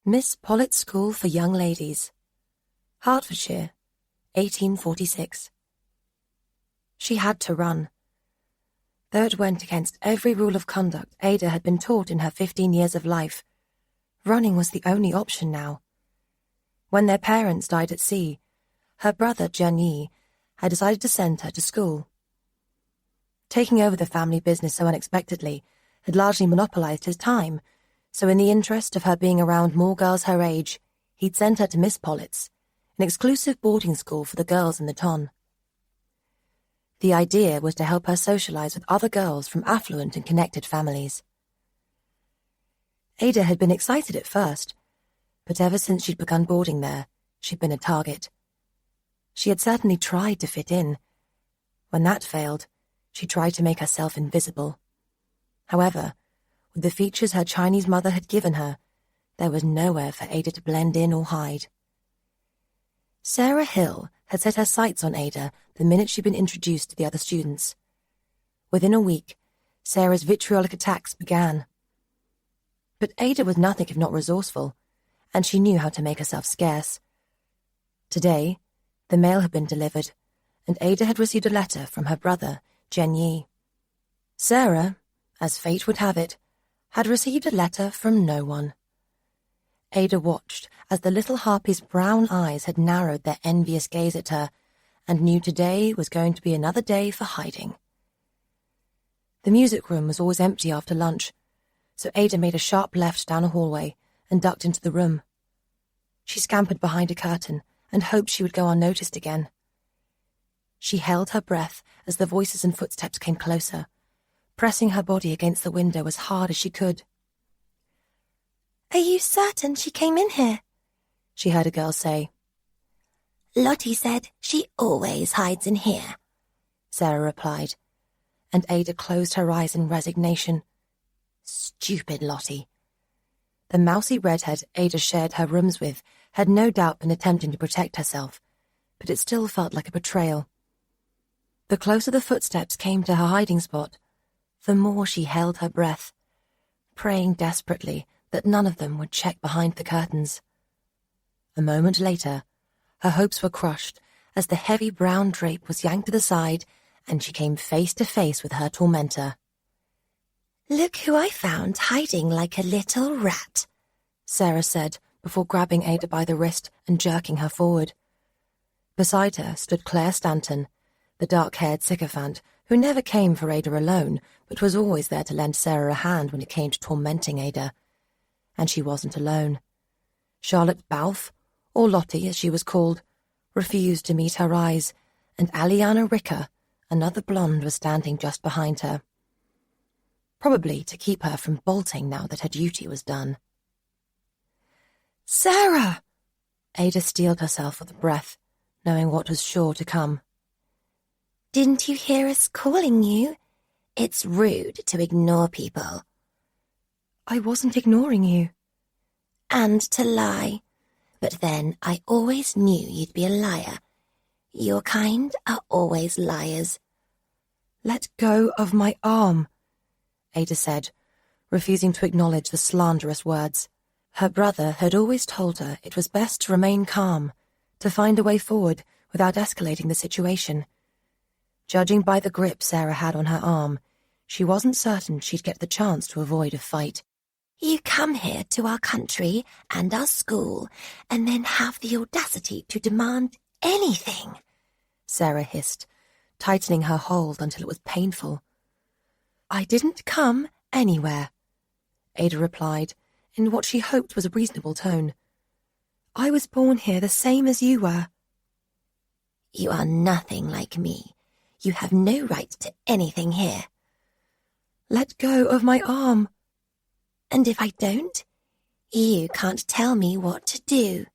Miss Pollitt's School for Young Ladies, Hertfordshire, 1846. She had to run. Though it went against every rule of conduct Ada had been taught in her 15 years of life, running was the only option now. When their parents died at sea, her brother, Jenny, had decided to send her to school. Taking over the family business so unexpectedly had largely monopolized his time, so in the interest of her being around more girls her age, he'd sent her to Miss Pollitt's, an exclusive boarding school for the girls in the ton. The idea was to help her socialize with other girls from affluent and connected families. Ada had been excited at first, but ever since she'd begun boarding there, she'd been a target. She had certainly tried to fit in. When that failed, she tried to make herself invisible. However, with the features her Chinese mother had given her, there was nowhere for Ada to blend in or hide. Sarah Hill had set her sights on Ada the minute she'd been introduced to the other students. Within a week, Sarah's vitriolic attacks began. But Ada was nothing if not resourceful, and she knew how to make herself scarce. Today, the mail had been delivered, and Ada had received a letter from her brother, Jenny. Sarah, as fate would have it, had received a letter from no one. Ada watched as the little harpy's brown eyes had narrowed their envious gaze at her, and knew today was going to be another day for hiding. The music room was always empty after lunch, so Ada made a sharp left down a hallway and ducked into the room. She scampered behind a curtain and hoped she would go unnoticed again. She held her breath as the voices and footsteps came closer, pressing her body against the window as hard as she could. "Are you certain she came in here?" she heard a girl say. "Lottie said she always hides in here," Sarah replied, and Ada closed her eyes in resignation. Stupid Lottie. The mousy redhead Ada shared her rooms with had no doubt been attempting to protect herself, but it still felt like a betrayal. The closer the footsteps came to her hiding spot, the more she held her breath, praying desperately that none of them would check behind the curtains. A moment later, her hopes were crushed as the heavy brown drape was yanked to the side and she came face to face with her tormentor. "Look who I found hiding like a little rat," Sarah said before grabbing Ada by the wrist and jerking her forward. Beside her stood Claire Stanton, the dark-haired sycophant who never came for Ada alone, but was always there to lend Sarah a hand when it came to tormenting Ada. And she wasn't alone. Charlotte Balfe, or Lottie as she was called, refused to meet her eyes, and Aliana Ricker, another blonde, was standing just behind her. Probably to keep her from bolting now that her duty was done. "Sarah!" Ada steeled herself with a breath, knowing what was sure to come. "Didn't you hear us calling you? It's rude to ignore people." "I wasn't ignoring you." "And to lie. But then I always knew you'd be a liar. Your kind are always liars." "Let go of my arm," Ada said, refusing to acknowledge the slanderous words. Her brother had always told her it was best to remain calm, to find a way forward without escalating the situation. Judging by the grip Sarah had on her arm, she wasn't certain she'd get the chance to avoid a fight. "You come here to our country and our school, and then have the audacity to demand anything," Sarah hissed, tightening her hold until it was painful. "I didn't come anywhere," Ada replied, in what she hoped was a reasonable tone. "I was born here the same as you were." "You are nothing like me. You have no right to anything here." "Let go of my arm." "And if I don't, you can't tell me what to do."